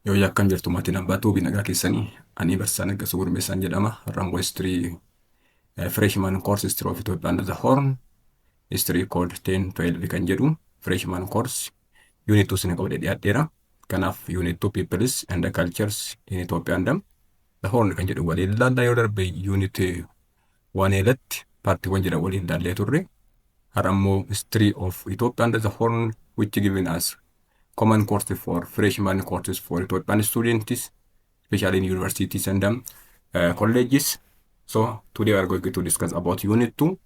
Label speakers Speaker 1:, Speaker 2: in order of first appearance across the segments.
Speaker 1: Yoo yakkan jirtu maatiin abbaatuu binagaa keessanii ani barsiisaan akka gurmeessaan jedhama. Rambo history freshman course history of Ethiopia under the Horn history code 1012 kan jedhu freshman course unit 2 sin qabadee dhiyaadheera. Kanaaf unit 2 peoples and the cultures in Ethiopia and the Horn kan jedhu waliin ilaallaa yoo darbe unit 1 eelatti paartiiwwan jedhan waliin ilaallee turre. Harammoo history of Ethiopia under the Horn which given us common course for freshman courses for Ethiopian students, especially in universities and colleges. So today we are going to discuss about Unit 2,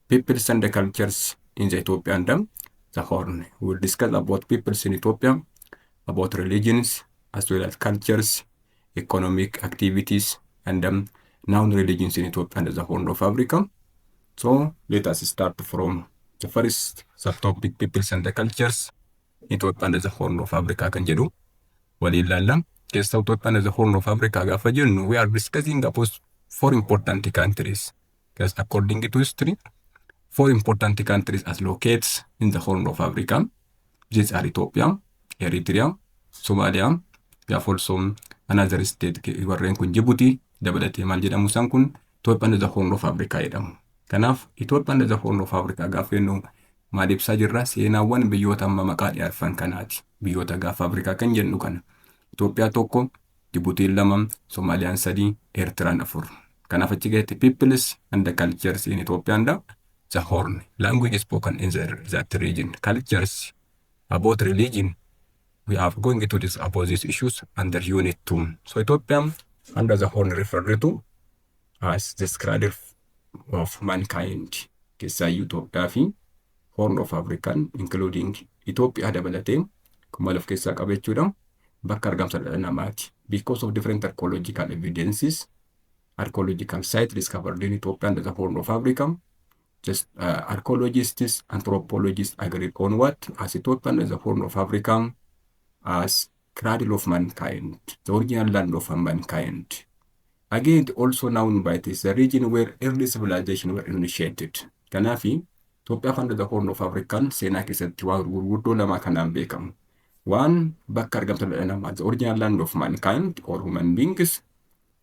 Speaker 1: Peoples and the Cultures in the Ethiopia and the Horn. We will discuss about peoples in Ethiopia, about religions, as well as cultures, economic activities, and non-religions in Ethiopia and the Horn of Africa. So let us start from the first subtopic, peoples and the cultures. Ethiopia and the Horn of Africa kan jedhu waliin ilaalla. Keessa Ethiopia and the Horn of Africa gaafa jennu we are discussing about 4 important countries. Because according to history, 4 important countries as located in the Horn of Africa. These are Ethiopia, Eritrea, Somalia, we have also another state warreen kun Djibouti dabalatee maal jedhamu isaan kun Ethiopia and the Horn of Africa jedhamu. Kanaaf Ethiopia and the Horn of Africa gaafa jennu maal ibsaa jirra seenaawwan biyyoota amma maqaa dhiyaafan kanaati. Biyyoota gaafa Afrikaa kan jennu kana. Itoophiyaa tokko, Djiboutiin 2, Soomaaliyaan 3, Eertiraan 4. Kanaaf achi gahatti peoples and the cultures in Ethiopia and the Horn. Language spoken in that region. Cultures about religion. We are going to discuss about these issues under Unit 2. So Ethiopia under the Horn referred to as the cradle of mankind. Keessaa Itoophiyaa fi Horn of African, including Ethiopia dabalatee kuma laf keessaa qaba jechuudha. Bakka argamsa dhala namaati. Because of different archaeological evidences, archaeological sites discovered in Ethiopia and the Horn of Africa, just archaeologists, anthropologists agreed on what as Ethiopia and the Horn of Africa as cradle of mankind, the original land of mankind. Again, also known by this, the region where early civilization were initiated. Kanaafi Ethiopia under the Horn of Africa seenaa keessatti waa gurguddoo lama kanaan beekamu. One, bakka argamsa dhala namaa, the original land of mankind or human beings.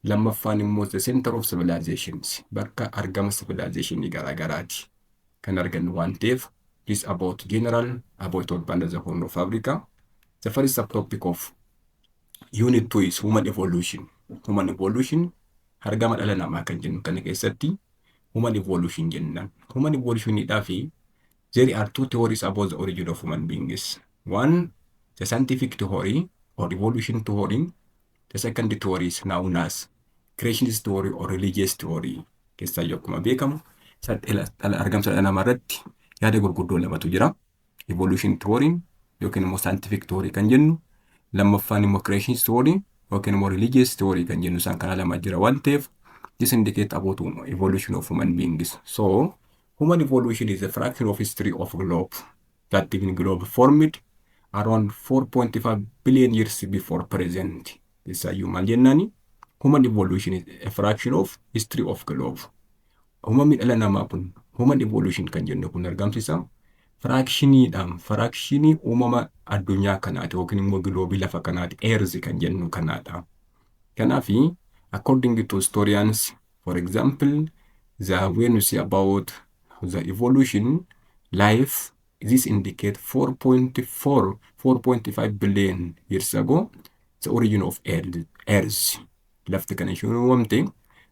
Speaker 1: Lammaffaan immoo the center of civilizations, bakka argama civilization garaagaraati. Kan argannu waan ta'eef, this about general about Ethiopia under the Horn of Africa. The first subtopic of Unit 2 is human evolution. Human evolution, argama dhala namaa kan jennu kana keessatti human evolution jenna. Human evolution idaafi there are 2 theories about the origin of human beings. One, the scientific theory or evolution theory. The second theory is known as creationist theory or religious theory. Keessaa akkuma beekamu argamsa dhala namaa irratti yaada gurguddoo lamatu jira. Evolution theory yookiin immoo scientific theory kan jennu, lammaffaan immoo creationist theory yookiin immoo religious theory kan jennu isaan kana lama jira waan ta'eef this indicates about evolution of human beings. So, human evolution is a fraction of history of globe. That even globe formed around 4.5 billion years before present. This is human jennani. Human evolution is a fraction of history of globe. Human dhala namaa kun human evolution kan jennu kun argamsiisa fractionii uumama addunyaa kanaati yookiin immoo gloobii lafa kanaati earth kan jennu kanaadha. Kanaafi according to historians, for example, when you see about the evolution, life, this indicates 4.5 billion years ago, the origin of Earth. Lafti kana isheen uumamte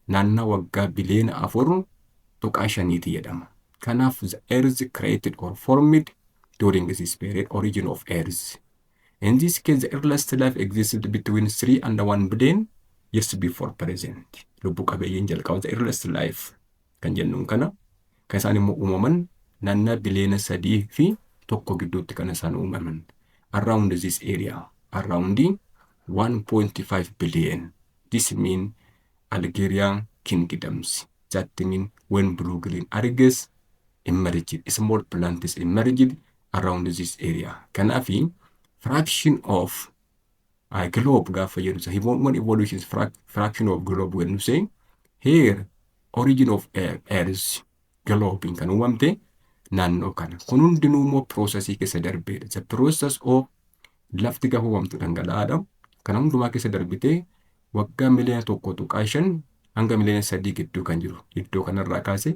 Speaker 1: naannaa waggaa biliyoona 4.5 jedhama. Kanaaf the Earth created or formed during this period, origin of Earth. In this case, the earliest life existed between 3 and 1 billion years before present. Lubbu qabeeyyiin jalqaba the earliest life kan jennuun kana kan isaan immoo uumaman naannaa biliyoona 3 fi 1 gidduutti kan isaan uumaman. Around this area, around 1.5 billion. This means Algerian kingdoms. That means when blue-green algae emerged, small plants emerged around this area. Kanaafi fraction of globe gaafa jedhu so human evolution is fraction of globe when you say here origin of Earth globe kan uumamte naannoo kana. Kun hundinuu immoo processii keessa darbeedha. The process of lafti gaafa uumamtu dhangala'aadha. Kana hundumaa keessa darbitee waggaa miliyoona 1.5 hanga miliyoona 3 gidduu kan jiru. Iddoo kanarraa kaasee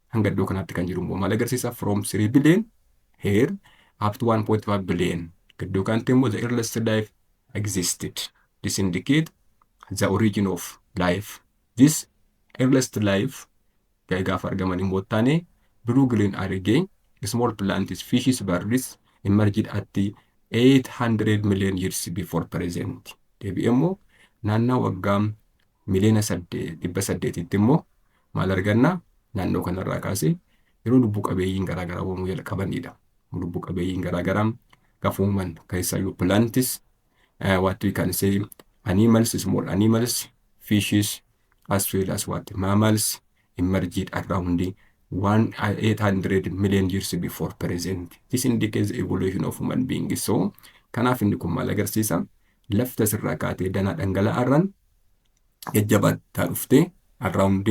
Speaker 1: hanga iddoo kanaatti kan jiru immoo maal agarsiisa? From 3 billion here up to 1.5 billion. Gidduu kanatti immoo the earliest life existed. This indicate the origin of life. This earliest life gaafa argaman immoo taane blue green algae, small plants, fishes, birds emerged at the 800 million years before present. Deebi'ee immoo naannoo waggaa miliyoona 800 immoo maal arganna? Naannoo kanarraa kaasee yeroo lubbuu qabeeyyiin garaagaraa uumamuu jalqabanidha. Lubbuu qabeeyyiin garaagaraa gaafa uumaman keessaayyuu plants, what we can say animals, small animals, fishes, as well as what mammals emerged around 800 million years before present. This indicates the evolution of human beings. So, kanaaf inni kun maal agarsiisa? Lafta sirraa kaatee danaa dhangala'aarraan jajjabaattaa dhuftee around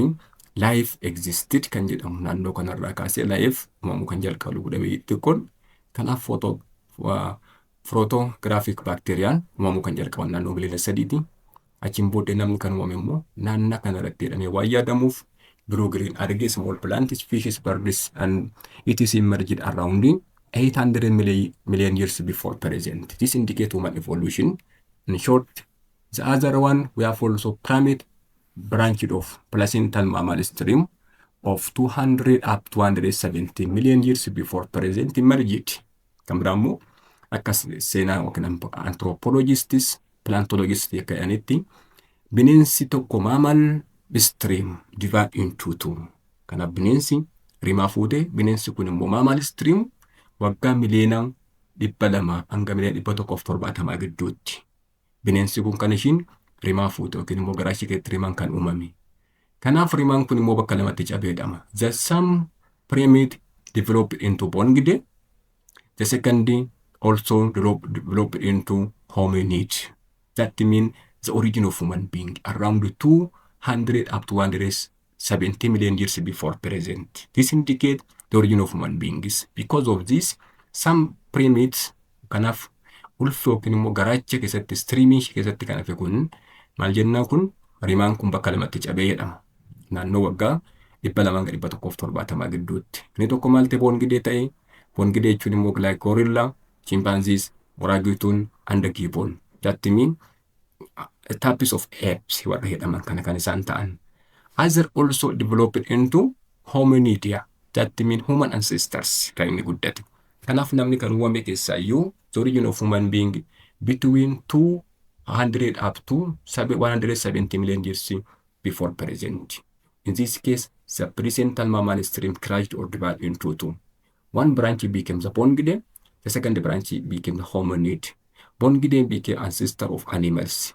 Speaker 1: life existed kan jedhamu naannoo kanarraa kaasee life uumamuu kan jalqabu lubbuu qabeeyyii kun. Kanaaf photographic bacteriaan uumamuu kan jalqaban naannoo miliyoona 3ti. Achiin booddee namni kan uumame immoo naannoo kanarratti jedhamee waan yaadamuuf blue green algae, small plants, fishes, birds, and it is emerged around 800 million years before present. This indicates human evolution. In short, the other one we have also primate branched off placental mammal stream of 200 up to 270 million years before present emerged. Kan biraa immoo akkas seenaa yookiin anthropologists, plantologists jedhanitti bineensi tokko mammal stream divide into two. Kanaaf bineensi rimaa fuutee bineensi kun immoo mammal stream waggaa miliyoona 200 hanga miliyoona 170 gidduutti. Bineensi kun kan ishiin rimaa fuute yookiin immoo garaa ishee keessatti rimaan kan uumame. Kanaaf rimaan kun immoo bakka lamatti cabeedhama. The some primate developed into bongide. The second also developed into hominid. That means the origin of human being around 200 up to 170 million years before present. This indicates the origin of human beings. Because of this, some primates kanaaf ulfi yookiin immoo garaacha keessatti streaming keessatti kan hafe kun maal jennaa kun rimaan kun bakka lamatti cabee jedhama. Naannoo waggaa 200-170 gidduutti. Inni tokko maal ta'e boongidee ta'e. Boongidee jechuun immoo like gorilla, chimpanzees, orangutan, and gibbon. That means types of apes warra jedhaman kana kan isaan ta'an. Other also developed into hominidia. That means human ancestors kan inni guddate. Kanaaf namni kan uumame keessaayyuu the origin of human being between 200 up to 170 million years before present. In this case, the placental mammal stream crashed or divided into two. One branch became the bongide, the second branch became the hominid. Bongide became ancestor of animals.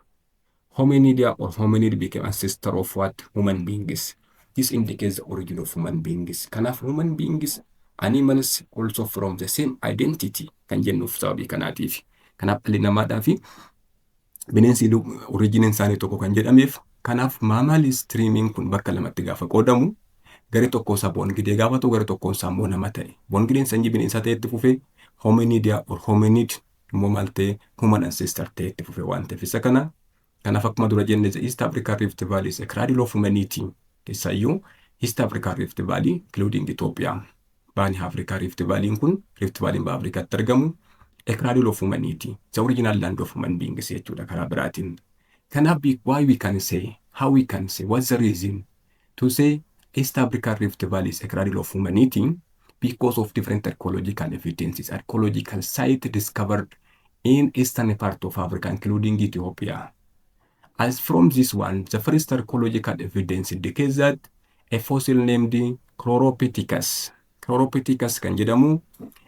Speaker 1: Hominidia or hominid became ancestor of what? Human beings. This indicates the origin of human beings. Kanaaf human beings, animals also from the same identity kan jennuuf sababii kanaatiif. Kanaaf dhalli namaadhaa fi bineensi originin isaanii tokko kan jedhameef. Kanaaf mammal streaming kun bakka lamatti gaafa qoodamu gari tokko isaa boongidee gaafa ta'u gari tokko isaa immoo nama ta'e. Boongideen sanyii bineensaa ta'etti fufee hominidia or hominid immoo maal ta'e human ancestor ta'etti fufee waan ta'eef isa kana. Kanaaf akkuma dura jenne East African Rift Valley is a cradle of humanity. Keessaayyuu East African Rift Valley including Ethiopia. Baani Africa Rift Valley kun Rift Valley ba Afrikaatti argamu a cradle of humanity. The original land of human beings jechuudha karaa biraatiin. Kanaaf why we can say, how we can say, what's the reason to say East African Rift Valley is a cradle of humanity? Because of different archaeological evidences, archaeological sites discovered in eastern part of Africa, including Ethiopia. As from this one, the first archaeological evidence indicates that a fossil named Chloropithecus kan jedhamu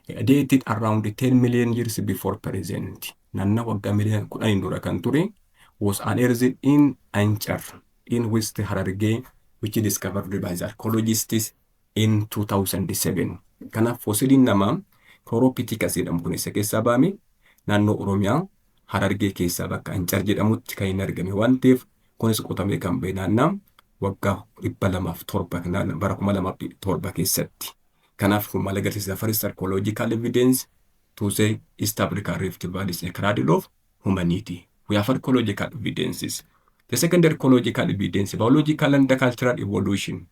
Speaker 1: dated around 10 million years before present. Naannoo waggaa miliyoona 10 dura kan ture was unearthed in Anchar in West Harargee, which discovered by the archaeologists in 2007. Kanaaf fossiliin namaa Chloropithecus jedhamu kun isa keessaa baame naannoo Oromiyaa Harargee keessaa bakka Ancar jedhamutti kan hin argame waan ta'eef kunis qotamee kan ba'e naannoo waggaa 207 bara 2007 keessatti. Kanaaf kun maal agarsiisa? First archaeological evidence to say East African Rift Valley is a cradle of humanity. We have archaeological evidences. The second archaeological evidence, biological and cultural evolution,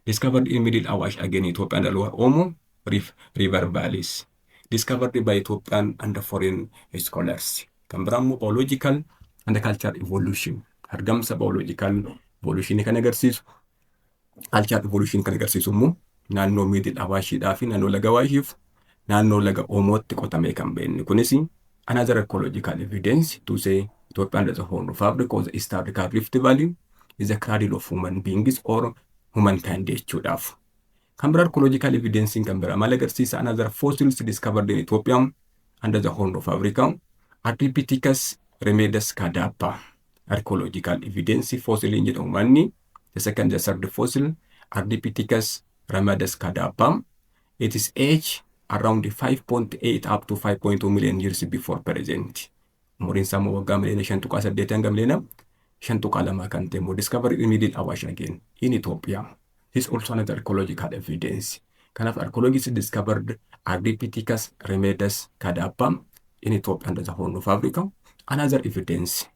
Speaker 1: discovered in Middle Awash, again Ethiopia and the Lower Omo river valleys, discovered by Ethiopian and foreign scholars. Kan biraa biological and cultural evolution, argamsa biological evolution kan agarsiisu, cultural evolution kan agarsiisu immoo naannoo Middle Awashiidhaa fi naannoo laga Awaashiif naannoo laga Omootti qotamee kan beekne. Kunis another archaeological evidence to say Ethiopian as a Horn of Africa or the East African Rift Valley is a cradle of human beings or humankind jechuudhaaf. Kan biraa archaeological evidence kan biraa maal agarsiisa? Another fossils discovered in Ethiopia under the Horn of Africa, Ardipithecus remedius cadapa. Archaeological evidence fossil in jedhamu manni. The second, the third fossil, Ardipithecus remedius cadapa. It is age around 5.8 up to 5.2 million years before present. Umuriin isaa waggaa miliyoona 5.8 hanga miliyoona 5.2 kan ta'e discovered in Middle Awash again in Ethiopia. This is also another archaeological evidence. Kanaaf archaeologists discovered Ardipithecus remedius cadapa in Ethiopia and the Horn of Africa. Another evidence.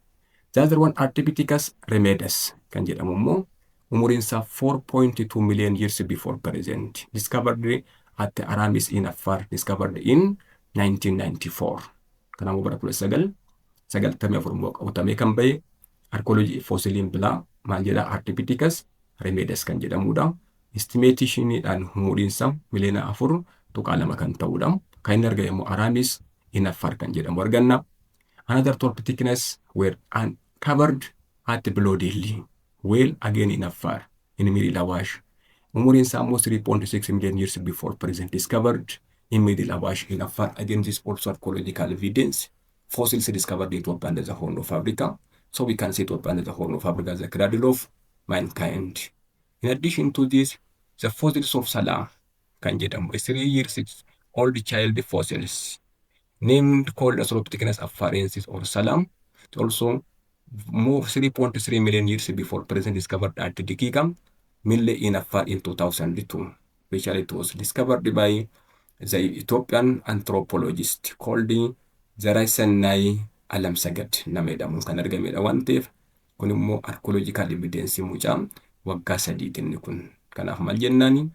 Speaker 1: The other one, Ardipithecus remedius kan jedhamu immoo umuriin isaa 4.2 million years before present. Discovered at the Aramis in Afar, discovered in 1994. Kanaafuu bara 1994 qotamee kan bahe archaeology fossiliin bilaa maal jedha? Ardipithecus remedius kan jedhamudha. Estimationidhaan umuriin isaa miliyoona 4.2 kan ta'udha. Kan inni argame immoo Aramis in Afar kan jedhamu arganna. Another top thickness were uncovered at Bloodilly, well again in Afar, in Middle Awash. Umuriin isaa almost 3.6 million years before present, discovered in Middle Awash in Afar. Again, this also archaeological evidence. Fossils discovered in Ethiopia and the Horn of Africa. So we can see Ethiopia and the Horn of Africa as a cradle of mankind. In addition to this, the fossils of Salam kan jedhamu, a 3 years old child fossils, named called as thickness affarensis or Salam. Also, more 3.3 million years before present, discovered at Dikikam, Mille in Afar in 2002. Especially it was discovered by the Ethiopian anthropologist called Zarasenai Alamsagad nameedhamuun kan argamedha waan ta'eef kun immoo archaeological evidence mucaa waggaa 3 kun. Kanaaf maal jennaani?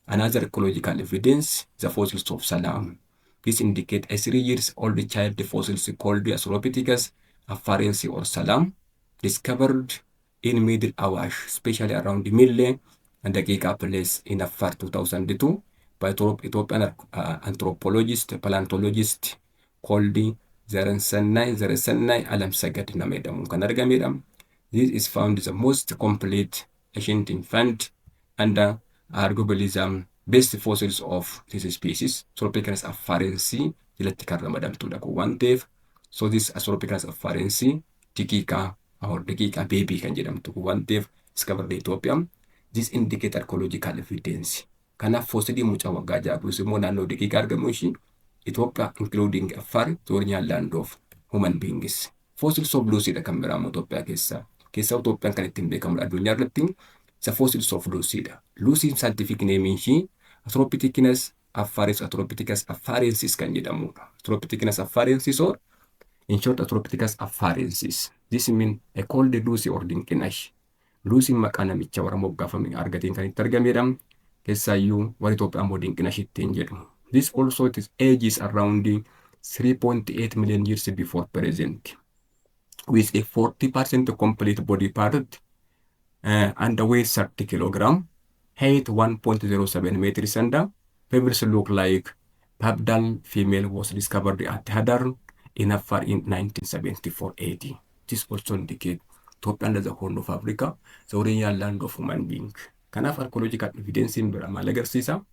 Speaker 1: Another archaeological evidence, the fossils of Salam. This indicate a 3 years old child fossils called Australopithecus afarensis or Salam, discovered in Middle Awash, especially around Mille and Daqiqa place in Afar 2002 by Ethiopian anthropologist, paleontologist called Zarasenai Alamsagad nameedhamuun kan argamedha. This is found the most complete ancient infant and arguably best fossils of this species. Australopithecus afarensis jalatti kan ramadamtudha kun waan ta'eef. So this Australopithecus afarensis Daqiqa or Daqiqa baby kan jedhamtu kun waan ta'eef discovered in Ethiopia. This indicate archaeological evidence. Kanaaf fossilii mucaa waggaa 6 plus immoo naannoo Daqiqa argamu ishii Ethiopia including Afar, Ethiopian land of human beings. Fossils of Lucy'dha kan biraa Ethiopia keessa Ethiopian kan ittiin beekamu addunyaa irratti the fossils of Lucy'dha. Lucy scientific name ishii Australopithecus afarensis kan jedhamudha. Australopithecus afarensis or in short Australopithecus afarensis. This means a cold Lucy or dinqinash. Lucy maqaa namicha warra moggaafame argateen kan itti argamedha. Keessaayyuu warri Itoophiyaa immoo dinqinash ittiin jedhu. This also its age is around 3.8 million years before present, with a 40% complete body part and weight 30 kilogram, height 1.07 meters, and females look like Babdal female was discovered at Hadar in Afar in 1974-80. This also indicates Ethiopia and the Horn of Africa, the original land of human being. Kanaaf archaeological evidence in bira maal agarsiisa?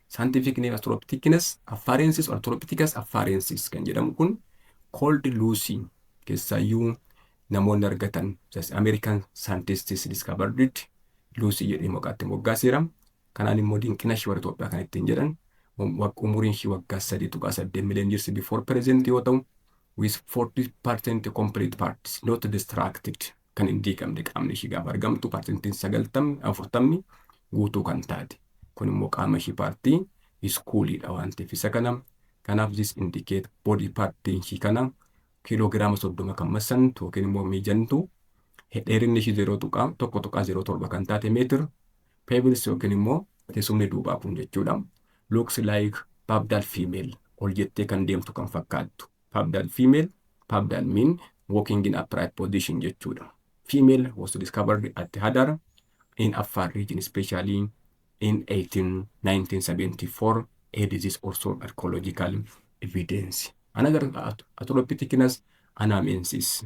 Speaker 1: Scientific name Australopithecus afarensis or Australopithecus afarensis kan jedhamu kun cold Lucy keessaayyuu namoonni argatan just American scientists discovered it. Lucy jedhee maqaatti moggaaseera. Kanaan immoo dinqinash warra Itoophiyaa kan ittiin jedhan umuriin ishii waggaa 3.8 million years before present yoo ta'u with 40% complete parts not distracted kan hin diigamne qaamni ishii gaafa argamtu parsentiin 40 guutuu kan taate. Kun immoo qaama ishii paartii iskuuliidha waan ta'eef isa kana. Kanaaf this indicate body partiin ishii kana kiiloogiraama 30 kan massantu yookiin immoo miijantu dheerinni ishii 1.07 kan taate meetir. Pebbles yookiin immoo teessumni duubaa kun jechuudha. Looks like papdal female. Ol jettee kan deemtu kan fakkaattu. Papdal female. Papdal mean walking in upright position jechuudha. Female was discovered at Hadar in Afar region, especially in 1974. And this is also archaeological evidence. Another Australopithecus anamensis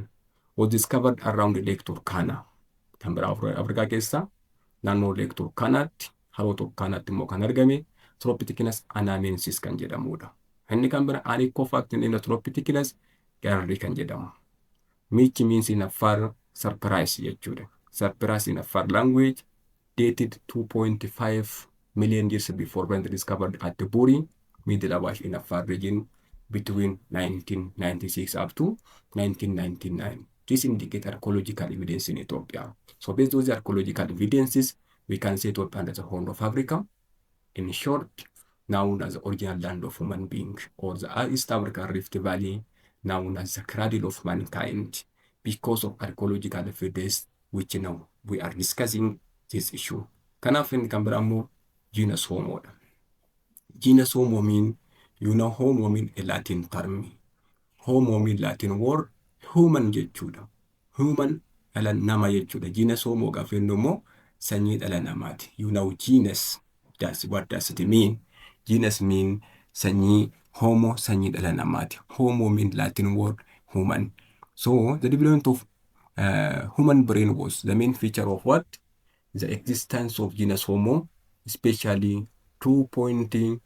Speaker 1: was discovered around Lake Turkana. Kan biraa Afrikaa keessaa naannoo Lake Turkanaatti, haroo Turkanaatti immoo kan argame Australopithecus anamensis kan jedhamudha. Inni kan biraa Anicofact in Australopithecus garri kan jedhamu. Which means in Afar surprise jechuudha. Surprise in Afar language dated 2.5 million years before when discovered at the Buri, Middle Awash in Afar region between 1996 up to 1999. This indicates archaeological evidence in Ethiopia. So based on the archaeological evidences, we can say Ethiopia as a Horn of Africa, in short, known as the original land of human being, or the East African Rift Valley, known as the cradle of mankind, because of archaeological evidence, which now we are discussing this issue. Kanaaf inni kan biraa immoo Genus Homo. Genus Homo mean, you know, Homo mean a Latin term. Homo mean Latin word, human jechuudha. Human dhala nama jechuudha. Genus Homo gaafa jennu immoo sanyii dhala namaati. You know, genus, what does it mean? Genus mean sanyii, Homo sanyii dhala namaati. Homo mean Latin word, human. So the development of human brain was the main feature of what? The existence of genus Homo, especially 2.2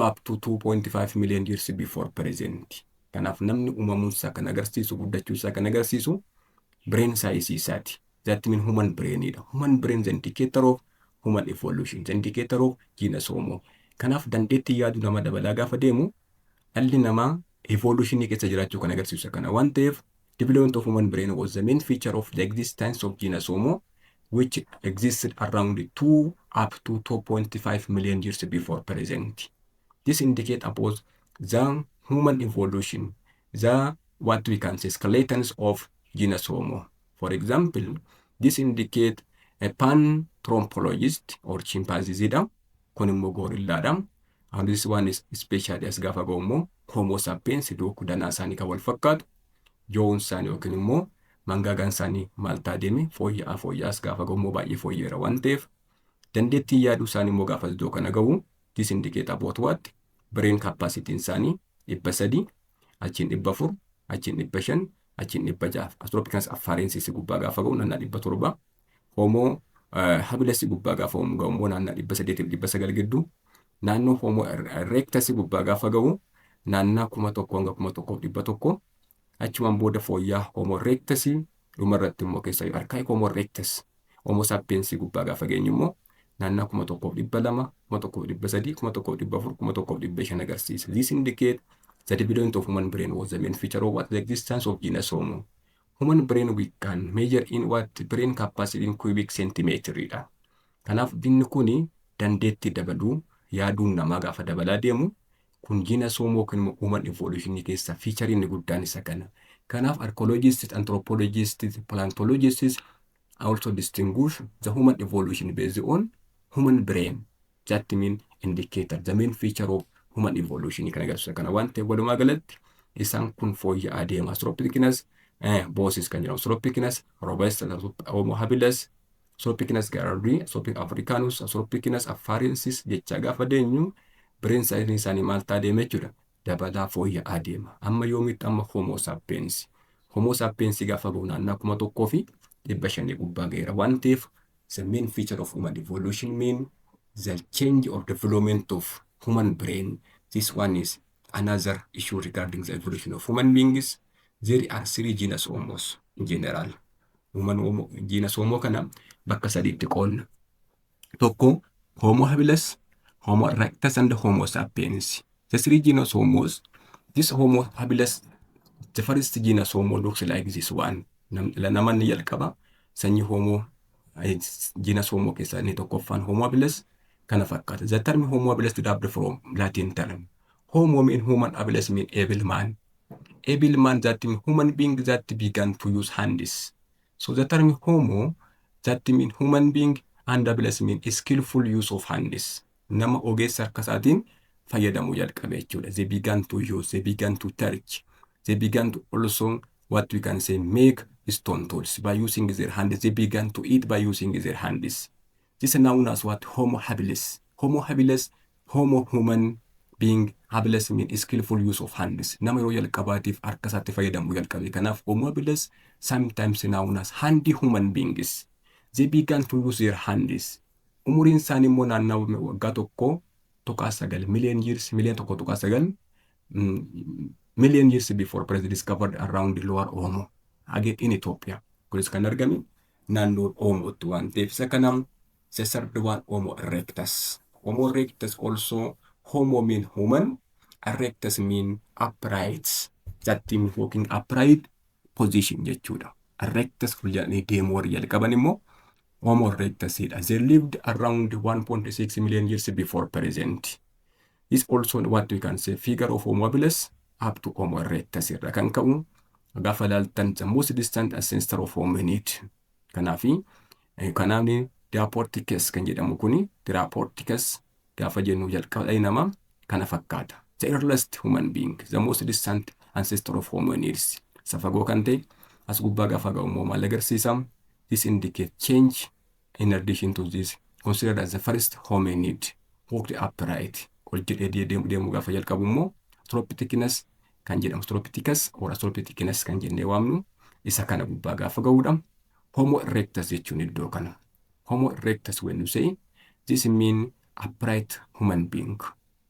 Speaker 1: up to 2.5 million years before present. Kanaaf namni uumamuunsaa kan agarsiisu, guddachuusaa kan agarsiisu brain size isaati. That means human brainidha. Human brain is the indicator of human evolution, the indicator of genus Homo. Kanaaf dandeettii yaaduu nama dabalaa gaafa deemu dhalli namaa evolutionii keessa jiraachuu kan agarsiisu kana waan ta'eef development of human brain was the main feature of the existence of genus Homo, which existed around 2 up to 2.5 million years before present. This indicates about the human evolution, the what we can say skeletons of genus Homo. For example, this indicates a pananthropologist or chimpanzee, kun immoo gorillaadha. And this one is especially as gaafa ga'u Homo sapiens iddoo danaa isaanii kan wal fakkaatu, joon isaanii yookiin immoo mangaagaan isaanii maal ta'aa deeme fooyya'aas gaafa ga'u baay'ee fooyya'eera waan ta'eef dandeettii yaaduu isaanii immoo gaafa iddoo kana ga'u this indicate about what? Brain capacity isaanii 300, achiin 400, achiin 500, achiin 600. Australopithecus afarensis gubbaa gaafa ga'u naannaa 700. Homo habilis gubbaa gaafa ga'u immoo naannaa 800-900 gidduu. Naannoo Homo erectus gubbaa gaafa ga'u naannaa 1,000 hanga 1,100. Achumaan booda fooyya'aa Homo erectus dhumarratti immoo keessa archaic Homo erectus Homo sapiens gubbaa gaafa geenyu immoo naannaa 1,200, 1,300, 1,400, 1,500 agarsiisa. This indicates the development of human brain was the main feature of what? The existence of genus Homo. Human brain we can measure in what? Brain capacity in cubic centimeter. Kanaaf binni kuni dandeettii dabaluu yaaduun namaa gaafa dabalaa deemu kun genus Homo kan human evolution keessa feature inni guddaan isa kana. Kanaaf archaeologists, anthropologists, paleontologists also distinguish the human evolution based on human brain. That means indicator, the main feature of human evolution kan agarsiisu kana waan ta'eef walumaa galatti isaan kun fooyya'aa deema. Australopithecus bossis kan jedhamu, Australopithecus robust, Homo habilis, Australopithecus garri, Australopithecus africanus, Australopithecus afarensis jechaa gaafa deenyu brain size isaanii maal ta'aa deema jechuudha. Dabalaa fooyya'aa deema. Amma yoomitti amma Homo sapiens. Homo sapiens gaafa ga'u naannaa 1,500 gubbaa ga'eera waan ta'eef the main feature of human evolution mean the change or development of human brain. This one is another issue regarding the evolution of human beings. There are 3 genus Homos in general. Genus Homo kana bakka sadiitti qoodna. Tokko Homo habilis, Homo erectus and Homo sapiens. The 3 genus Homos. This Homo habilis, the first genus Homo looks like this one. Naman ni jalqaba sanyii Homo genus Homo keessa inni tokkoffaan Homo habilis kana fakkaata. The term Homo habilis derived from Latin term. Homo mean human, habilis mean able man. able man that mean human being that began to use hands. So the term Homo that mean human being and plus mean skillful use of hands. Nama ogeessa harka isaatiin fayyadamuu jalqabe jechuudha. They began to use, they began to touch, they began to also what we can say make stone tools by using their hands. They began to eat by using their hands. This is known as what? Homo habilis. Homo habilis, Homo human being habilis mean skillful use of hands. Nama yeroo jalqabaatiif harka isaatti fayyadamuu jalqabe. Kanaaf Homo habilis sometimes known as handy human beings. They began to use their hands. Umuriin isaanii immoo naannawaa waggaa tokko tuqaa sagal million years million years before President discovered around the lower Oromo again in Ethiopia. Kunis kan argame naannoo Oromootti waan ta'eef isa kanam the third one Homo erectus. Homo erectus also Homo mean human, erectus mean upright. That means walking upright position jechuudha. Erectus fuljanii deemuu warri jalqaban immoo Homo erectus. They lived around 1.6 million years before present. Is also what we can say figure of Homo habilis up to Homo erectus irra kan ka'u gaafa ilaaltan the most distant ancestor of hominid. Kanaafi kanaafni Diaporticus kan jedhamu kuni Diaporticus gaafa jennu jalqaba nama kana fakkaata. The earliest human being, the most distant ancestor of hominids. Sa fagoo kan ta'e as gubbaa gaafa ga'u immoo maal agarsiisa? This indicates change in addition to this considered as the first hominid walked upright. Ol jedhee deemu gaafa jalqabu immoo Australopithecus kan jedhamu Australopithecus or Australopithecus kan jennee waamnu isa kana gubbaa gaafa ga'uudha. Homo erectus jechuun iddoo kana. Homo erectus when you say this mean upright human being.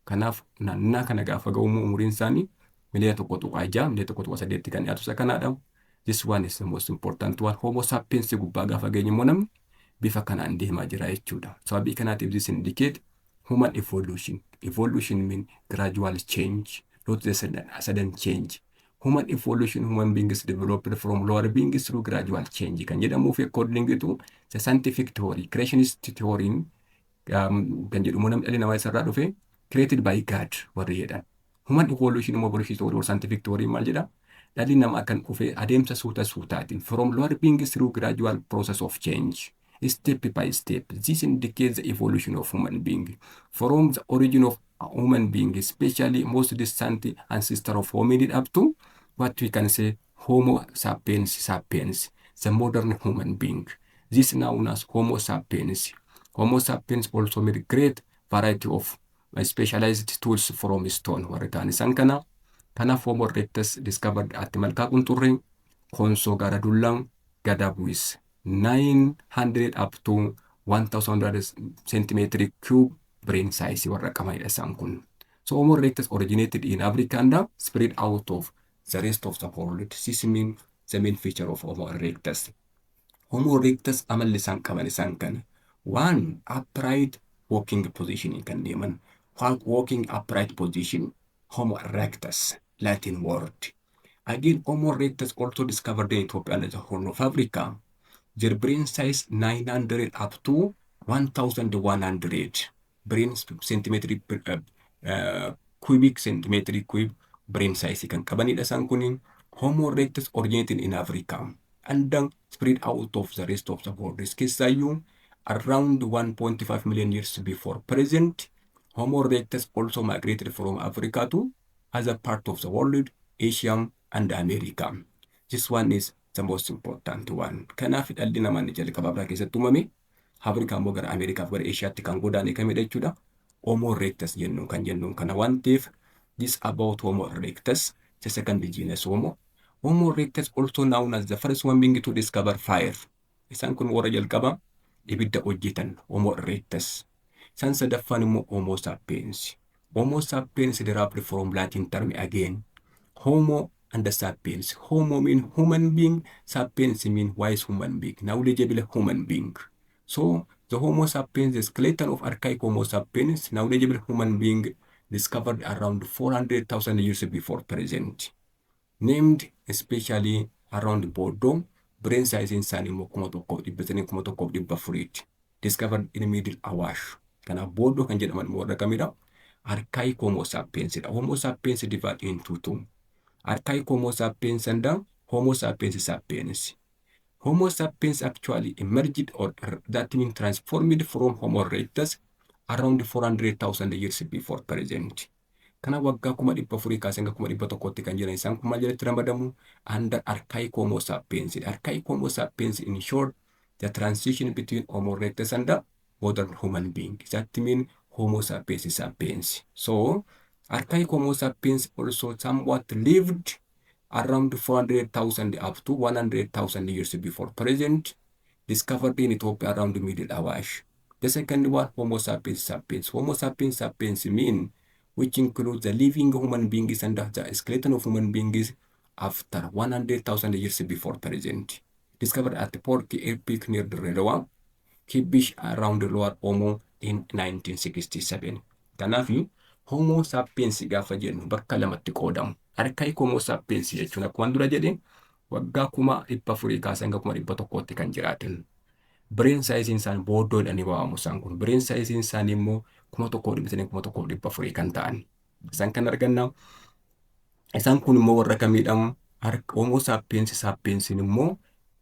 Speaker 1: Kanaaf naannaa kana gaafa ga'u immoo umuriin isaanii miliyoona tokko tuqaa ja'a miliyoona tokko tuqaa sadeetti kan dhiyaatu isa kanaadha. This one is the most important one. Homo sapiens gubbaa gaafa geenye immoo namni bifa kanaan deemaa jira jechuudha. Sababii kanaatiif this indicate human evolution. Evolution mean gradual change, not the sudden change. Human evolution, human beings developed from lower beings through gradual change. Kan jedhamuuf according to the scientific theory, creationist theory, kan jedhamu namni dhalli namaa isarraa dhufe created by God warri jedhan. Human evolution immoo evolution theory or scientific theory maal jedha? Dhalli namaa kan dhufe adeemsa suutaatiin from lower beings through gradual process of change. Step by step. This indicates the evolution of human being. From the origin of a human being, especially most distant ancestor of hominid up to what we can say Homo sapiens, the modern human being. This is known as Homo sapiens. Homo sapiens also made great variety of specialized tools from stone. Warri ta'an isaan kana. Kanaaf Homo erectus discovered at Malkaa Qunxurrii, Konsoo Gaara Dullaan, Gadabu'is. 900 up to 1,100 centimeter cube brain size warra qabanidha isaan kun. So Homo erectus originated in Africa and spread out of the rest of the world. This means the main feature of Homo erectus. Homo erectus amalli isaan qaban isaan kana. One, upright walking position kan deeman. Walking upright position, Homo erectus, Latin word. Again, Homo erectus also discovered in Ethiopia and the Horn of Africa. Their brain size 900 up to 1,100 brain centimeter cubic centimeter cube brain size kan qabanidha isaan kunin. Homo erectus originated in Africa and then spread out of the rest of the world. Keessaayyuu around 1.5 million years before present. Homo erectus also migrated from Africa to other part of the world, Asia and America. This one is the most important one. Kanaaf dhalli namaa ni jalqaba Afrikaa keessatti uumame. Afrikaa immoo gara Ameerikaaf gara Eeshiyaatti kan godaane kamidha jechuudha. Homo erectus jennuun kan jennuun kana waan ta'eef this about Homo erectus, the second genus Homo. Homo erectus also known as the first one being to discover fire. Isaan kun warra jalqaba ibidda hojjetan Homo erectus. Isaan sadaffaan immoo Homo sapiens. Homo sapiens derived from Latin term again. Homo and the sapiens. Homo mean human being, sapiens mean wise human being, knowledgeable human being. So the Homo sapiens, the skeleton of archaic Homo sapiens, knowledgeable human being, discovered around 400,000 years before present. Named especially around Bordeaux, brain size in Sanimo Kumotoko Dibbafurit, discovered in the Middle Awash. Kana Bordeaux kan jedhaman mo kamida archaic Homo sapiens. Homo sapiens divided into two. Archaic Homo sapiens and Homo sapiens sapiens. Homo sapiens actually emerged, or that means transformed from Homo erectus around 400,000 years before present. Kana waggaa 400 kaasee hanga 100 kan jiran isaan kun maal jalatti ramadamu? Under Archaic Homo sapiens. Archaic Homo sapiens in short, the transition between Homo erectus and the modern human being. That means Homo sapiens sapiens. So, Archaic Homo sapiens also somewhat lived around 400,000 up to 100,000 years before present, discovered in Ethiopia around the Middle Awash. The second one, Homo sapiens sapiens. Homo sapiens sapiens mean which includes the living human beings and the skeleton of human beings after 100,000 years before present. Discovered at the Porky Epic near the Redowa, Kibish around the Lower Omo in 1967. Kanafi, Homo sapiens gaafa jennu bakka lamatti qoodamu. Archaic Homo sapiens jechuun akkuma dura jedhe waggaa 400 kaasee hanga 100 kan jiraatan. Brain size isaanii booddoodhaan waamamu isaan kun. Brain size isaanii immoo 1,100 kan ta'an. Isaan kan arganna. Isaan kun immoo warra kamiidhamu? Homo sapiens sapiens immoo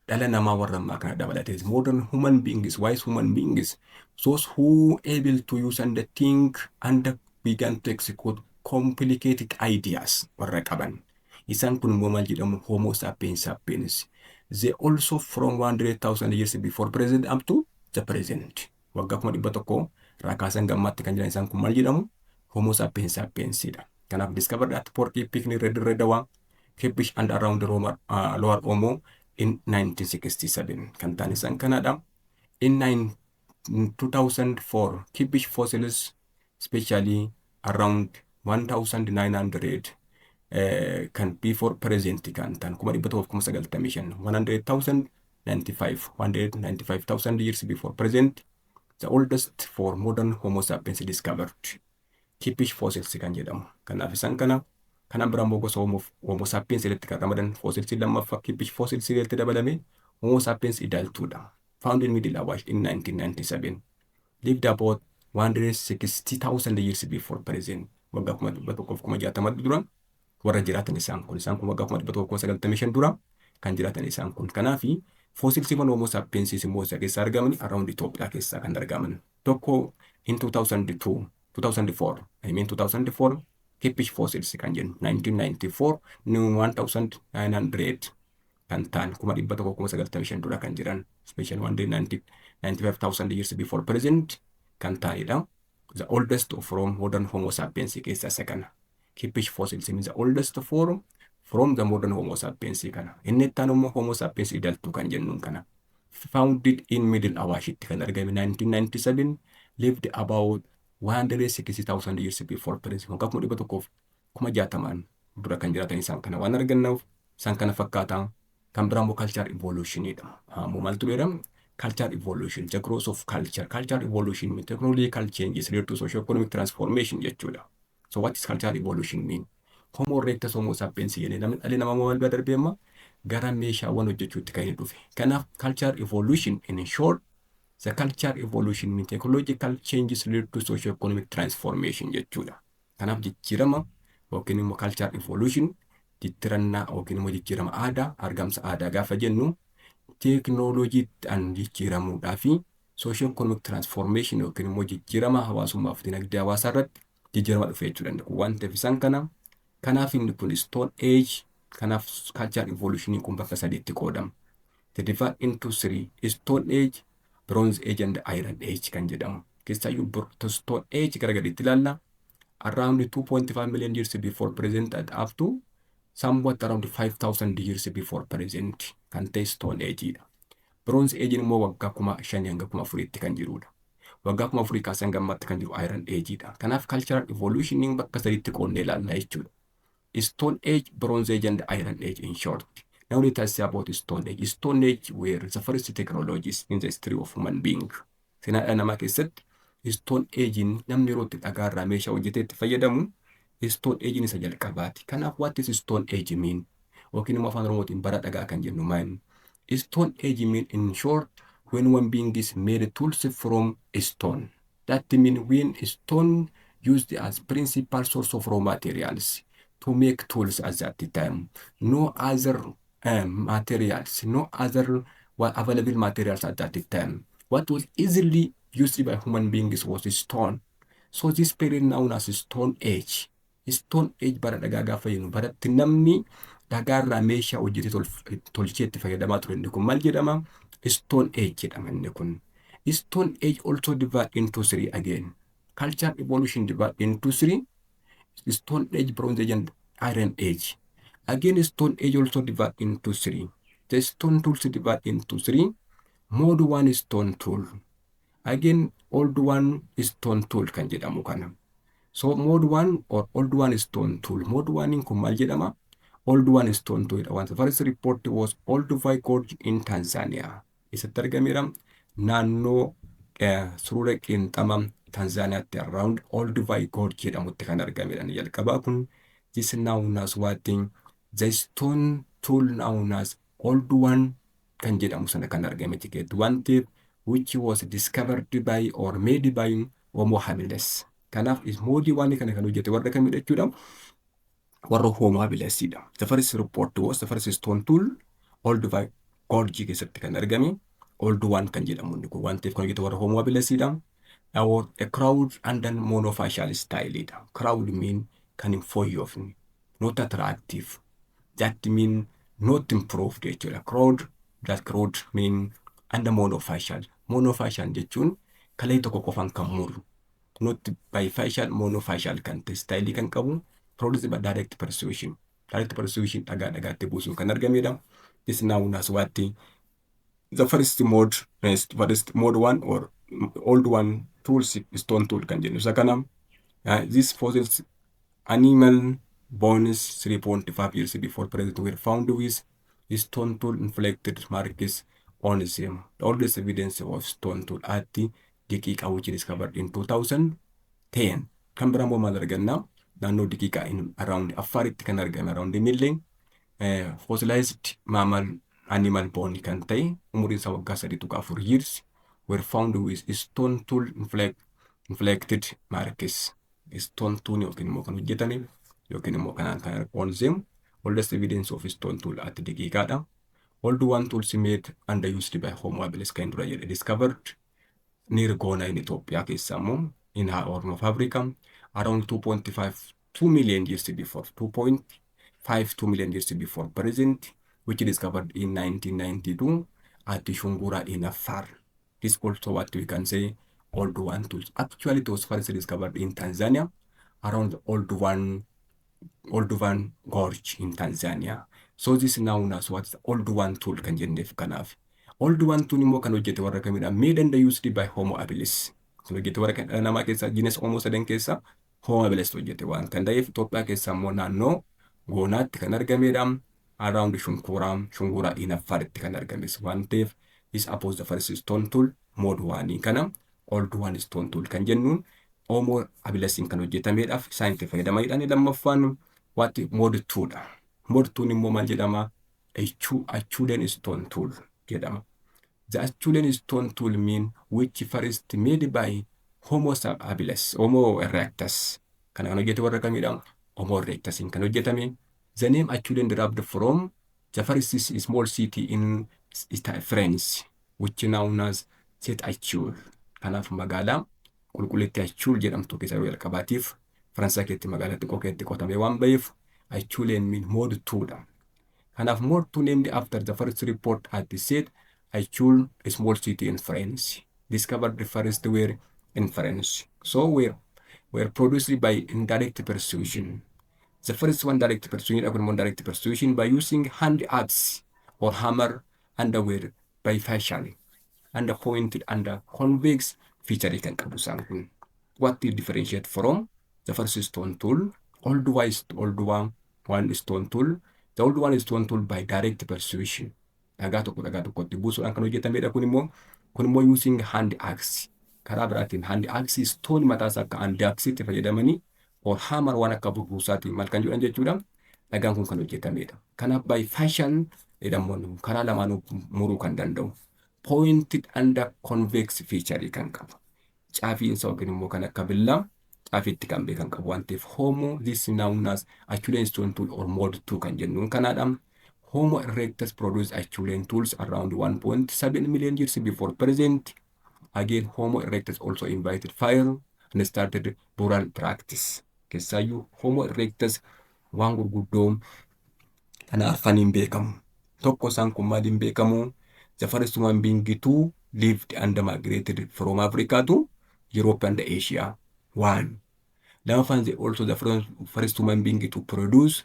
Speaker 1: dhala namaa warra ammaa kana dabalatee modern human beings, wise human beings, those who able to use and think and began to execute complicated ideas warra qaban. Isaan kun immoo maal jedhamu? Homo sapiens sapiens. They also from 100,000 years before present up to the present. Waggaa 100 raakaasan gammaatti kan jiran isaan kun maal jedhamu? Homo sapiens sapiensidha. Kanaaf discovered at Porky Picnic Red Redawa, Kibish and around the Lower Omo in 1967. Kan ta'an isaan kanadha. In 2004, Kibish fossils, especially around 1,900 kan before present kan ta'an 195,000 years before present, the oldest for modern Homo sapiens discovered. Kibish fossils kan jedhamu. Kanaaf isaan kana kanan biraan gosa Homo sapiens irratti kan ramadan fossils lammaffaa Kibish fossils irratti dabalame Homo sapiens idaaltuudha. Found in Middle Awash in 1997. Lived about 160,000 years before present. Waggaa 160 dura warra jiraatan isaan kun waggaa 195 dura kan jiraatan isaan kun. Kanaafi fossilsiiwwan Homo sapiens immoo isa keessa argaman around Itoophiyaa keessa kan argaman. Tokko in 2004 Kibish fossils kan jennu 1994 1,900 kan ta'an 195 dura kan jiran, especially 195,000 years before present kan ta'anidha. The oldest from modern Homo sapiens keessa isa kana. Kibish fossils means the oldest form from the modern Homo sapiens kana. Inni ittaan immoo Homo sapiens idaltuu kan jennuun kana. Founded in Middle Awashitti kan argame 1997, lived about 160,000 years before present. Waggaa 160 dura kan jiraatan isaan kana waan argannaaf isaan kana fakkaatan. Kan biraan culture evolutionidha. Maaltu jedhama? Culture evolution, the growth of culture. Culture evolution means technological changes related to socio-economic transformation jechuudha. So what is culture evolution mean? Homo erectus Homo sapiens jedhee namni dhalli namaa maal bira darbee amma gara meeshaawwan hojjechuutti kan inni dhufe. Kanaaf culture evolution in short, the culture evolution means technological changes related to socio-economic transformation jechuudha. Kanaaf jijjiirama yookiin immoo culture evolution jijjiirannaa yookiin immoo jijjiirama aadaa, argamsa aadaa gaafa jennu teeknooloojiidhaan jijjiiramuudhaa fi socio-economic transformation yookiin immoo jijjiirama hawaasummaa fi dinagdee hawaasaa irratti jijjiirama dhufee jechuu danda'u. Waan ta'eef isaan kanaaf inni kun Stone Age, kanaaf culture evolution kun bakka sadiitti qoodama. The divide into three, Stone Age, Bronze Age and Iron Age kan jedhamu. Keessaayyuu Stone Age gara gadiitti ilaalla. Around 2.5 million years before present and up to somewhat around 5,000 years before present kan ta'e Stone Ageidha. Bronze Age immoo waggaa 5,000 hanga 4,000 kan jirudha. Waggaa 4,000 kaasee hanga ammaatti kan jiru Iron Ageidha. Kanaaf cultural evolution bakka sadiitti qoonnee ilaalla jechuudha. Stone Age, Bronze Age and Iron Age in short. Now let us say about Stone Age. Stone Age were the first technologies in the history of human being. Seenaa namaa keessatti Stone Agein namni yeroo itti dhagaarraa meeshaa hojjetee itti fayyadamu Stone Agein isa jalqabaati. Kanaaf what is Stone Age mean? Yookiin immoo afaan Oromootiin bara dhagaa kan jennu maali? Stone Age mean in short when one being is made tools from stone. That mean when stone used as principal source of raw materials to make tools at that time. No other materials, no other available materials at that time. What was easily used by human beings was stone. So this period known as Stone Age. Stone Age bara dhagaa gaafa jennu baratti namni dhagaarraa meeshaa hojjetee tolchee itti fayyadamaa ture inni kun maal jedhama? Stone Age jedhama inni kun. Stone Age also divided into three again. Cultural evolution divided into three. Stone Age, Bronze Age, and Iron Age. Again, Stone Age also divided into three. The stone tools divided into three. Mode 1 is stone tool. Again, old one is stone tool kan jedhamu kana. So mode 1 or old one is stone tool. Mode 1 in kun maal jedhama? Old one is stone tool. The first report was Old Gorge in Tanzania. Isatti argameera naannoo Surura Qinxama Tanzaniaatti around Old Gorge jedhamutti kan argameera. Jalqabaa kun this known as what thing? The stone tool known as old one kan jedhamu sana kan argame ticket. One tip which was discovered by or made by Homo habilis. Kanaaf is mode 1 kana kan hojjete warra kamidha jechuudha? Warra Homo habilisidha. The first report was the first stone tool Old Gorge keessatti kan argame. Old one kan jedhamu inni kun one tip kan hojjete warra Homo habilisidha. Now a crowd and then monofacial style. Crowd mean kan hin fooyyofne, not attractive. That mean not improved jechuudha. Crowd mean and monofacial. Monofacial jechuun kalee tokko qofaan kan muru. Not bifacial, monofacial kan ta'e style kan qabu. Produced by direct persuasion. Direct persuasion dhagaatti buusuun kan argamedha. This known as what the first mode is mode 1 or old one tools stone tool kan jennu. Isa kana these fossils animal bones 3.5 years before present were found with stone tool inflected marks on them. The oldest evidence of stone tool at the Diqiqa which is discovered in 2010. Kan biraan boo maal arganna? Naannoo Diqiqa in around Afaritti kan argame around the milling fossilized mammal animal bone kan ta'e umuriin isaa waggaa 3.4 years were found with stone tool inflected marks. Stone tool yookiin immoo kan hojjetame yookiin immoo kanaan kan on them. Oldest evidence of stone tool at Diqiqaadha. Old one tools made and used by Homo habilis kan dura jedhe discovered near Gona in Ethiopia keessa immoo in Oromo of Africa around 2.52 million years before 2.52 million years before present, which discovered in 1992 at Shungura in Afar. This also what we can say old one tools. Actually, it was first discovered in Tanzania around the old one gorge in Tanzania. So this is known as what's the old one tool kan jenneef kanaaf. Old one tool immoo kan hojjete warra kamidha? Made and used by Homo habilis. Kan hojjete warra kan namaa keessa Genus Homo sadan keessa Homo habilis hojjete waan kan ta'eef Itoophiyaa keessa immoo naannoo Goonaatti kan argamedha. Around Shungura in Afaritti kan argames waan ta'eef is opposed the first stone tool mode 1 kana old one stone tool kan jennuun Homo habilisiin kan hojjetameedhaaf scientific fayyadamanidha. Lammaffaan what mode 2 dha. Mode 2 immoo maal jedhama? Acheulean stone tool jedhama. The Acheulean stone tool mean which first made by Homo habilis, Homo erectus. Kana kan hojjete warra kamidha? Homo erectus kan hojjetame. The name Acheulean derived from the first small city in France, which known as Set Achule. Kanaaf magaalaa qulqulleetti Achule jedhamtu keessa yoo jalqabaatiif Faransaa keessatti magaalaa xiqqoo keessatti qotamee waan ba'eef Acheulean mean mode 2 dha. Kanaaf mode 2 named after the first report at the Set Achule, a small city in France. Discovered the first were in France. So were produced by indirect persuasion. The first one direct persuasion by using hand axe or hammer and were bifacial and pointed and convex feature kan qabu isaan kun. What they differentiate from the first stone tool, old one stone tool. The old one stone tool by direct persuasion. Dhagaa tokkotti buusuudhaan kan hojjetamedha. Kun immoo using hand axe. Karaa biraatiin hand axe stone mataasaa akka hand axe itti fayyadamanii or hammer waan akka burbuusaatiin maal kan jedhan jechuudha. Dhagaan kun kan hojjetamedha. Kanaaf bifacial jedhamuun karaa lamaanuu muruu kan danda'u. Pointed and convex feature kan qabu. Caafiinsa yookiin immoo kan akka billaa xaafiitti kan beekan qabu waan ta'eef Homo this known as Acheulean stone tool or mode 2 kan jennuun kanaadha. Homo erectus produced Acheulean tools around 1.7 million years before present. Again, Homo erectus also invited fire and started burial practice. Keessaayyuu Homo erectus waan gurguddoo kana arfaniin beekamu. Tokko isaan kun maaliin beekamu? The first human being to lived and migrated from Africa to Europe and Asia. One. Lamaffaan also the first human being to produce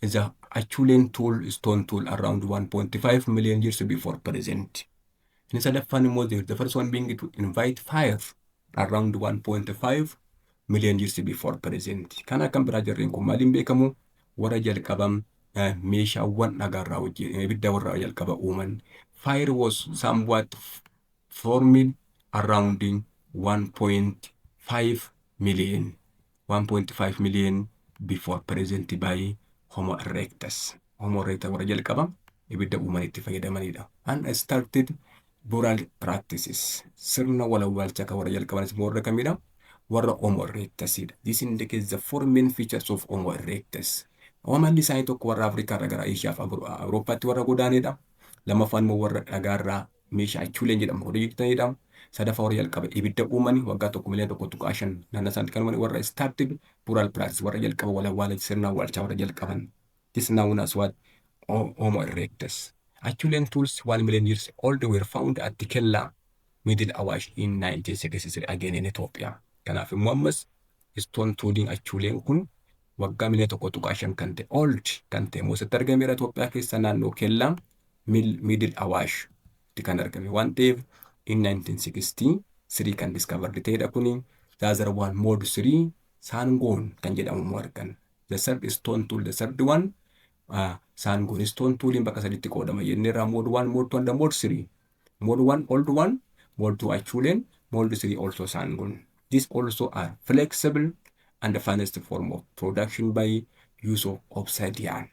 Speaker 1: is a Acheulean tool, stone tool around 1.5 million years before present. Inni sadaffaan immoo the first one being to invite fire around 1.5 million years before present. Kan akkam biraa jarreen kun maaliin beekamu? Warra jalqabam meeshaawwan dhagaarraa ibidda warra jalqaba uuman. Fire was somewhat formed around 1.5 million. 1.5 million before present by Homo erectus. Homo erectus warra jalqaba ibidda uuman itti fayyadamanidha. And started burial practices. Sirna walawwaalchaa kan warra jalqabanis warra kamidha? Warra Homo erectusidha. This indicates the four main features of Homo erectus. Uummanni isaanii tokko warra Afrikaa irraa gara Eeshiyaa fi Awurooppaatti warra godaanedha. Lamaffaan immoo warra dhagaarraa meeshaa Acheulean jedhamu hojjetanidha. Sadaffaa warra jalqaba ibidda uumanii waggaa 1,105 naannoo isaaniitti kan uuman warra started burial practice warra jalqaba walawwaalcha sirna awwaalchaa warra jalqaban. This known as what? Homo erectus. Acheulean tools 1 million years old were found at Kella, Middle Awash in 1963 again in Ethiopia. Kanaaf immoo ammas stone tooling Acheulean kun waggaa 1,105 kan ta'e old kan ta'e moosatti argameera Itoophiyaa keessa naannoo Kella Middle Awash itti kan argame waan ta'eef in 1963 kan discovered ta'edha kuni. The other one mode 3 Sangoon kan jedhamu immoo argan. The third stone tool, the third one Sangoon stone tooling bakka sadiitti qoodama jenneerra mode 1, mode 2 and mode 3. Mode 1 old one, mode 2 Acheulean, mode 3 also Sangoon. These also are flexible and the finest form of production by use of obsidian.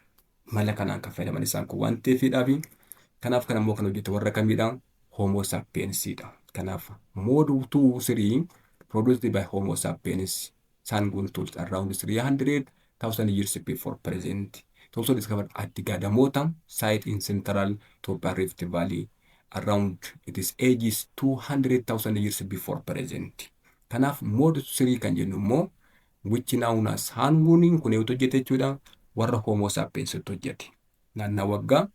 Speaker 1: Mala kanaan kan fayyadaman isaan kun waan ta'eefidhaafi kanaaf kan ammoo kan hojjete warra kamidha? Homo sapiensidha. Kanaaf mode 2, 3 produced by Homo sapiens. Sangoon tools around 300,000 years before present. It also discovered at the Gadamota site in central Ethiopia Rift Valley around its ages 200,000 years before present. Kanaaf mode 3 kan jennu immoo which known as Sangoon kun eeguutu hojjete jechuudha warra Homo sapiens hojjete. Naannoo waggaa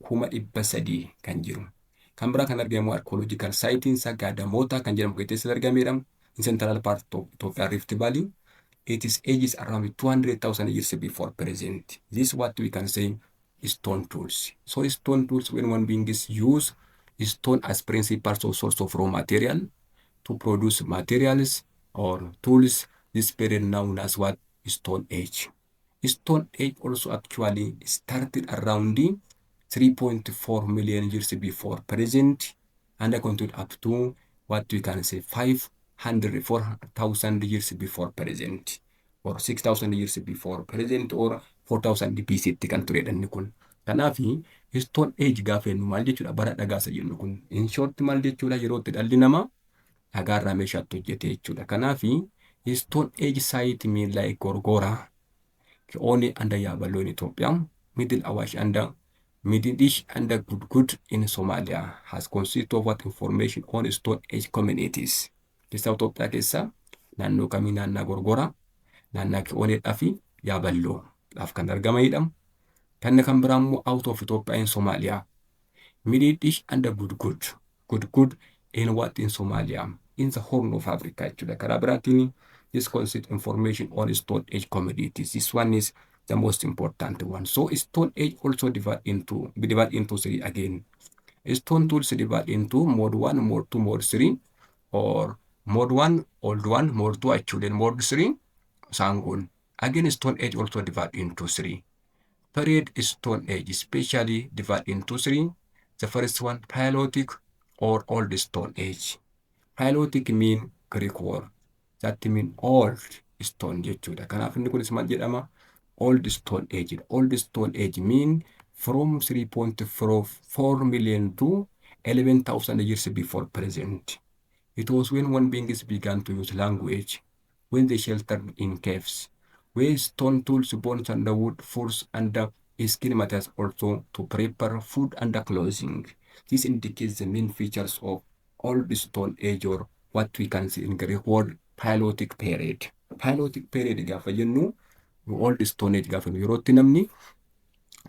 Speaker 1: 300 kan jiru. Kan biraa kan argamu archaeological site in Gadamota kan jedhamu keessatti argameera in central part of Ethiopia Rift Valley. It is ages around 200,000 years before present. This is what we can say stone tools. So stone tools, when one being is use stone as principal source of raw material to produce materials or tools, this period known as what? Stone Age. Stone Age also actually started around 3.4 million years before present and continued up to what we can say 4,000 years before present or 6,000 years before present or 4,000 BC kan turedha inni kun. Kanaafi Stone Age gaafa jennu maal jechuudha? Bara dhagaasa jennu kun. In short maal jechuudha? Yeroo itti dhalli namaa dhagaarraa meeshaatti hojjete jechuudha. Kanaafi Stone Age site mean like Gorgora, Ki'oone and Yabaloo in Ethiopia, Middle Awash and Middle East and Gudgud in Somalia has consisted of what information on Stone Age communities. Keessa Itoophiyaa keessa naannoo kamii? Naannoo Gorgora, naannoo Ki'ooneedhaa fi Yaaballoo dhaaf kan argamanidha. Kan biraa immoo out of Ethiopia in Somalia, Middle East and Gudgud. Gudgud in what? In Somalia, in the Horn of Africa jechuudha. Karaa biraatiin this consists information on Stone Age communities. This one is the most important one. So Stone Age also divide into 3 again. Stone tools divide into mode 1, mode 2, mode 3, or mode 1 old one, mode 2 Acheulean, mode 3 Sangoon. Again Stone Age also divide into 3. Period Stone Age especially divide into 3. The first one Paleolithic or Old Stone Age. Paleolithic mean Greek word that mean old stone jechuudha. Kanaaf inni kunis maal jedhama? Old Stone Age. Old Stone Age mean from 3.4 million to 11,000 years before present. It was when one beings began to use language, when they sheltered in caves, where stone tools, bones, and the wood furs and the skin matters also to prepare food and the clothing. This indicates the main features of old Stone Age, or what we can see in Greek word Paleolithic period. Paleolithic period gaafa jennu old Stone Age gaafa yerootti namni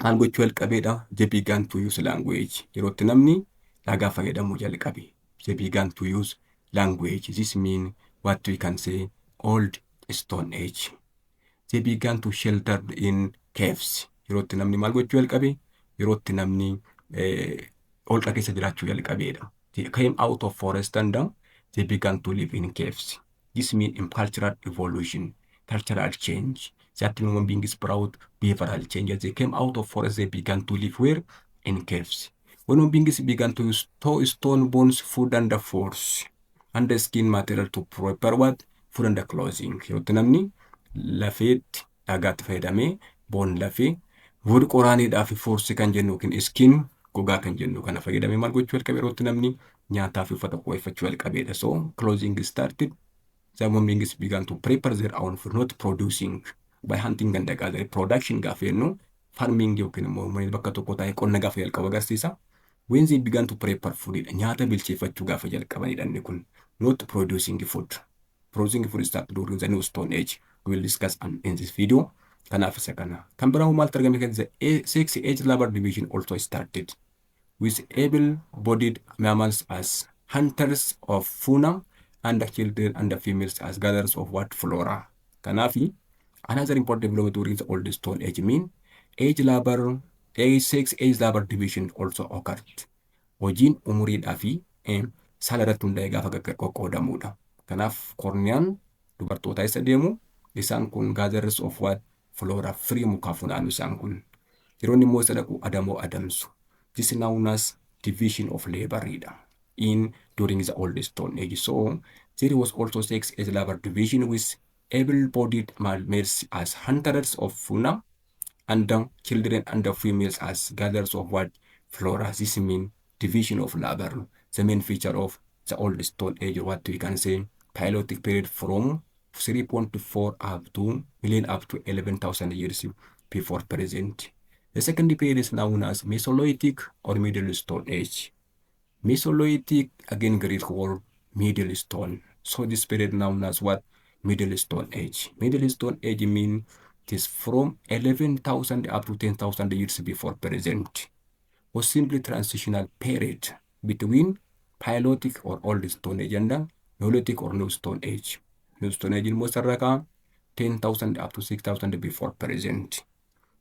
Speaker 1: maal gochuu jalqabeedha. They began to use language. Yerootti namni dhagaa fayyadamuu jalqabe. They began to use language. This means what we can say old Stone Age. They began to shelter in caves. Yerootti namni maal gochuu jalqabe? Yerootti namni holqa keessa jiraachuu jalqabeedha. They came out of forest and they began to live in caves. This means in cultural evolution, cultural change. That human beings brought behavioral changes. They came out of forest, they began to live where? In caves. When human beings began to use stone bones, food and the force, and the skin material to prepare what? Food and the clothing. Yerootti namni lafeetti dhagaatti fayyadamee boon lafee wood qoraaniidhaa fi force kan jennu yookiin skin gogaa kan jennu kana fayyadamee maal gochuu jalqabe? Yerootti namni nyaataa fi uffata qopheeffachuu jalqabeedha. So clothing started. The human beings began to prepare their own food, not producing by hunting and gathering. Production gaafa jennu farming yookiin immoo bakka tokko taa'ee qonna gaafa jalqabu agarsiisa. When they began to prepare food, nyaata bilcheeffachuu gaafa jalqabanidha inni kun, not producing food. Producing food started during the New Stone Age. We will discuss in this video. Kanaaf isa kana. Kan biraa maaltu argame kan the Sixth Age labor division also started with able-bodied mammals as hunters of fauna and the children and the females as gatherers of what? Flora. Kanafi, another important development during the Old Stone Age mean Sixth Age labor division also occurred. Hojiin umuriidhaa fi saala irratti hundaa'ee gaafa qoqqoodamudha. Kanaaf korniyaan dubartoota isa deemu, isaan kun gatherers of what? Flora, firii mukaa funaanu isaan kun. Yeroonni immoo isa dhaqu adamoo adamsu. This is known as division of labor during the Old Stone Age. So there was also Sixth Age labor division with able-bodied males as hunters of fauna and the children and the females as gatherers of what? Flora. This means division of labor. The main feature of the Old Stone Age, what we can say Paleolithic period from 3.4 up to 11,000 years before present. The second period is known as Mesolithic or Middle Stone Age. Mesolithic, again Greek word, Middle Stone. So this period known as what? Middle Stone Age. Middle Stone Age means it is from 11,000 up to 10,000 years before present. Was simply transitional period between Paleolithic or Old Stone Age and Neolithic or New Stone Age. New Stone Age most irraa 10,000 up to 6,000 before present.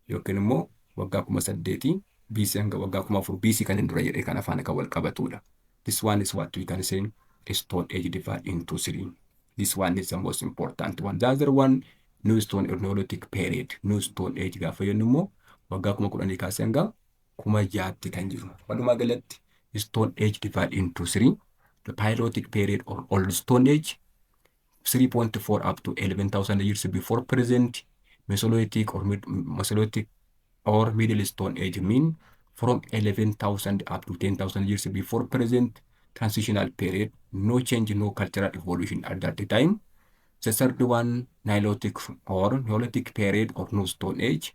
Speaker 1: Yookiin immoo waggaa 8,000 BC hanga waggaa 4,000 BC kan dura jedhee kan afaan kan wal qabatudha. This one is what we can say Stone Age divided into 3. This one is the most important one. The other one, New Stone or Neolithic period. New Stone Age gaafa jennu immoo waggaa 10,000 kaasee hanga 6,000 kan jiru. Walumaa galatti Stone Age divided into 3. The Paleolithic period or Old Stone Age 3.4 up to 11,000 years before present. Mesolithic or Middle Stone Age mean from 11,000 up to 10,000 years before present. Transitional period, no change, no cultural evolution at that time. The third one, Neolithic or Neolithic period or New Stone Age,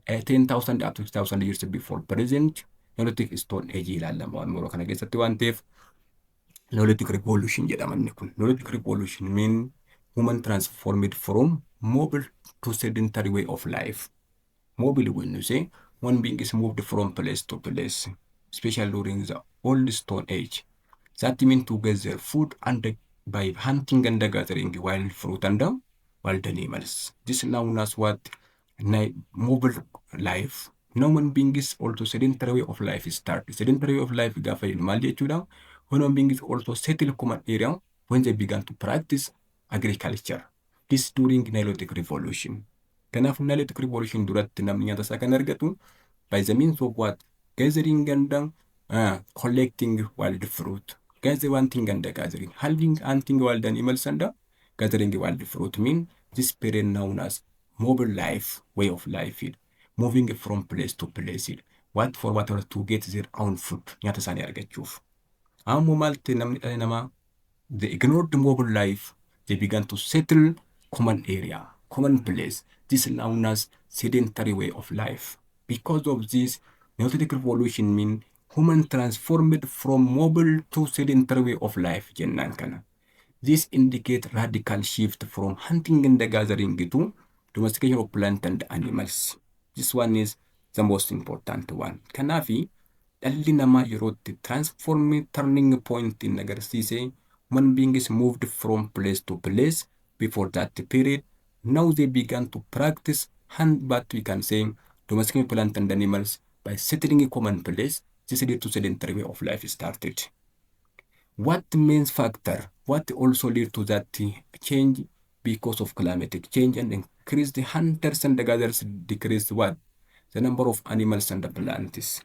Speaker 1: 10,000 up to 6,000 years before present. Neolithic Stone Age ilaalama waan kana keessatti waan ta'eef Neolithic Revolution jedhamanni kun. Neolithic Revolution mean woman transformed from mobile to sedentary way of life. Mobile, when you say, one being is moved from place to place, especially during the Old Stone Age. That means to gather food and by hunting and gathering wild fruit and wild animals. This is known as what? Mobile life. No one being is also sedentary way of life start. Sedentary way of life gaafa maal jechuudha? Human beings also settle common area when they began to practice agriculture. This during Neolithic Revolution. Kanaaf Neolithic Revolution duratti namni nyaata isaa kan argatu by the means of what? Gathering and collecting wild fruit. Gather one thing and gathering. Hunting wild animals and gathering wild fruit mean this period known as mobile life, way of life. Moving from place to place. What for whatever to get their own food. Nyaata isaanii argachuuf. Ammoo maalti namni dhala namaa they ignored the mobile life. They began to settle common area, common place. This is known as sedentary way of life. Because of this, Neolithic revolution mean human transformed from mobile to sedentary way of life jennaan kana. This indicates radical shift from hunting and gathering to domestication of plant and animals. This one is the most important one. Kanaafi dhalli namaa yerootti transforming turning point in agarsiise human beings moved from place to place before that period. Now they began to practice hunt, but we can say domesticating plant and animals by settling a common place. This led to sedentary way of life started. What main factor? What also lead to that change? Because of climatic change and increased hunters and gatherers decreased what? The number of animals and the plants.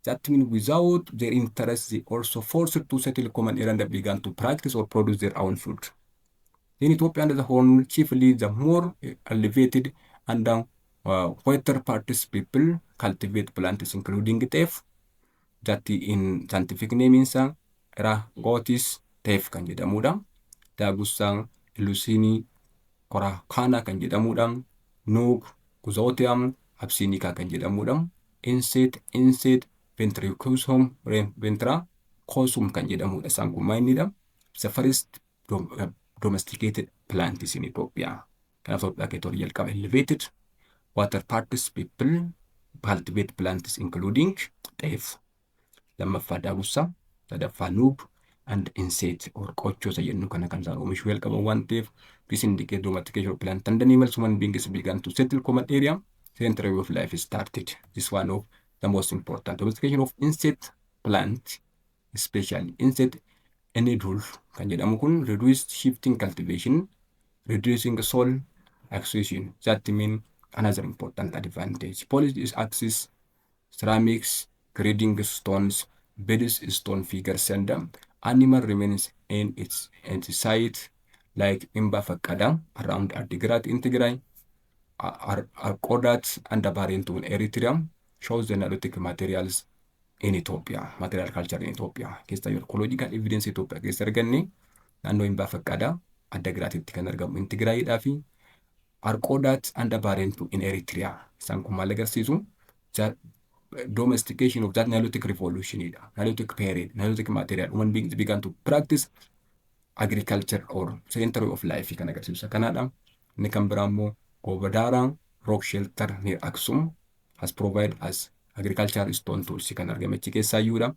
Speaker 1: That means without their interest, they also forced to settle common area and began to practice or produce their own food. In Ethiopia and the Horn, chiefly the more elevated and whiter parties people cultivate plants including teff, that in scientific naming isaa Eragotis teef kan jedhamudha. Daagusaan Illusinii Coracanaa kan jedhamudha. Nuug Guzootiam Abyssinica kan jedhamudha. Insect Ventricosum Ventricosum kan jedhamudha. Isaan kun maalidha? The first domesticated plants in Ethiopia. Kanaaf Itoophiyaa keessatti jalqaba elevated water parties people cultivate plants including teef. Lammaffaa daagussaa, sadaffaa nuug and insect or qochoo isa jennu kana kan isaan oomishuu jalqaban waan ta'eef this indicates domestication of plant and animals. Human beings began to settle common area. Sedentary way of life started. This is one of the most important. Domestication of insect plant, especially insect enedul kan jedhamu kun reduced shifting cultivation, reducing soil acquisition. That means another important advantage. Polished is axis, ceramics, grading stones, beds, stone figures, and animal remains in its site, like Imba Fakada around Ardigrat in Tigray, Arkodat and Abarintu in Eritrea, shows the Neolithic materials in Ethiopia, material culture in Ethiopia. Keessa archaeological evidence Ethiopia keessa arganne naannoo Imba Fakada Addagraatitti kan argamu in Tigraayidhaa fi Arkodat and Abarintu in Eritrea. Isaan kun maal agarsiisu? Domestication of that Neolithic revolution, Neolithic period, Neolithic material. Human beings began to practice agriculture or sedentary of life kan agarsiisa. Kanaadha inni kan biraa immoo Gobadaaraan rock shelter near Aksum has provided as agricultural stone tools kan argame achi keessaayyuudha.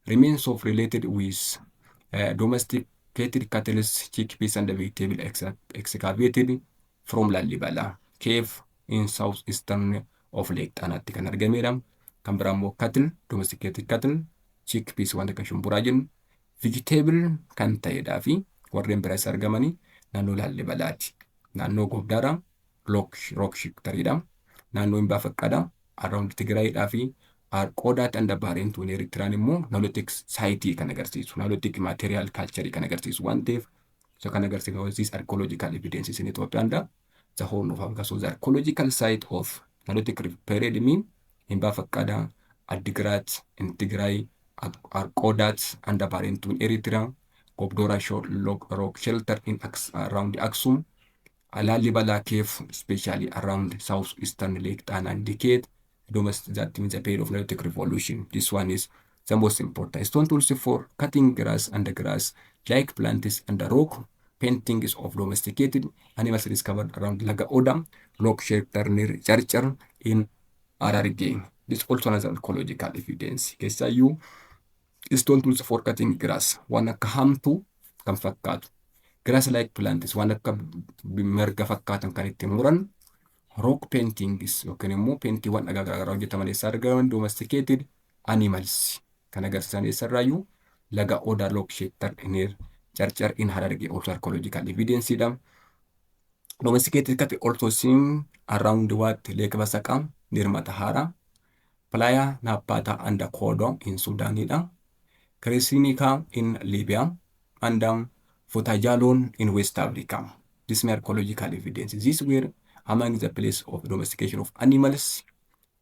Speaker 1: Remains of related with domesticated cattle, chickpeas and vegetable excavated from Lallibala cave in southeastern of Lake Xaanaatti kan argamedha. Kan biraa immoo cattle, domesticated cattle, chickpeas wanta kan shumburaa jennu, vegetable kan ta'edhaa fi warreen biraas argamanii naannoo Lallibalaati. Naannoo Gobdaara rock shelteridha. Naannoo Imbaa Faqqaadha around Tigraayidhaa fi Arqoodaatti and Baarentu in Eritiraan immoo Neolithic site kan agarsiisu, Neolithic material culture kan agarsiisu waan ta'eef so kan agarsiisu these archaeological evidences in Ethiopia and the Horn of Africa. So the archaeological site of Neolithic period mean Imbaa Faqqaadha, Addigiraat in Tigray, Arqoodaat and Baarentu in Eritrea, Gobdoora rock shelter in around Aksum, Lallibala cave, especially around southeastern Lake Xaana indicate that means the period of Neolithic revolution. This one is the most important. Stone tools for cutting grass and the grass, like plants and the rock painting is of domesticated animals discovered around Laga Oda, rock shelter near Charchar in Hararge. This also has archaeological evidence. Keessaayyuu stone tools for cutting grass waan akka hamtuu kan fakkaatu. Grass like plants waan akka marga fakkaatan kan ittiin muran. Rock paintings yookiin immoo peentiiwwan dhagaa garaagaraa hojjetaman eessa argaman domesticated animals kan agarsiisan eessarraayyuu Laga Oda rock shelter near Charchar in Hararge also archaeological evidence dha. Domesticated cat also seen around what Lake Basaqa near Matahara, Playa Napata and Kodo in Sudan dha. Kresinica in Libya and Fotajalon in West Africa. This is archaeological evidence. These were among the place of domestication of animals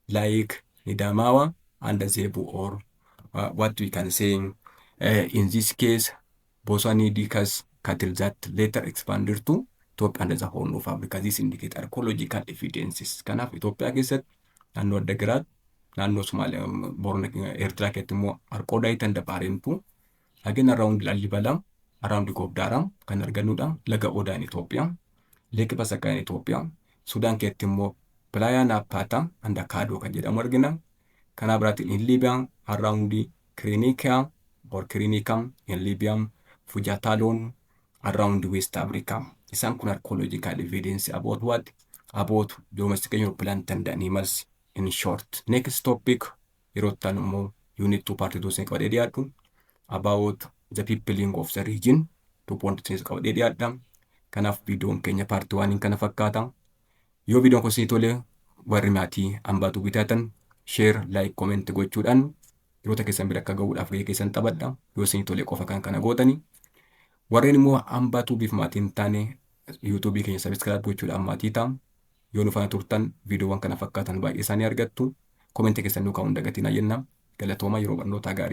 Speaker 1: like Nidamawa and the Zebu, or what we can say in this case Bosanidicus cattle that later expanded to Ethiopian as a whole of Africa. This indicate archaeological evidences. Kanaaf Itoophiyaa keessatti naannoo adda garaatti naannoo Somaaliyaa Boorana Eertiraa keessatti immoo Arqoodaayitii and Baarentuu again around Lallibala, around Gobdaram kan argannudha. Laga Odaa in Ethiopia, Lake Basaka in Ethiopia, Sudan keessatti immoo Playa Napata and Kado kan jedhamu argina. Kana biraatti in Libya around Krynicia or Krynicum in Libya, Fujatalon around West Africa. Isaan kun archaeological evidence about what? About domestication of plant and animals in short. Next topic, yerootaan immoo unit 2 part 2 qabadee dhiyaadhu about the peopling of the region 2.3 qabadee dhiyaadha. Kanaaf viidiyoon keenya part 1 kana fakkaata. Yoo viidiyoon kun isin tole warri maatii hambaatu bitaatan share, like, comment gochuudhaan yeroota keessan bira akka ga'uudhaaf gahee keessan taphadha. Yoo isin tole qofa kan kana gootani. Warreen immoo hambaatu biif maatiin taane YouTube keenya subscribe gochuudhaan maatii ta'a. Yoo nu faana turtan viidiyoowwan kana fakkaatan baay'ee isaanii argattu. Comment keessan nu kaa'uun dagatiin jenna. Galatooma yeroo barnootaa gaarii.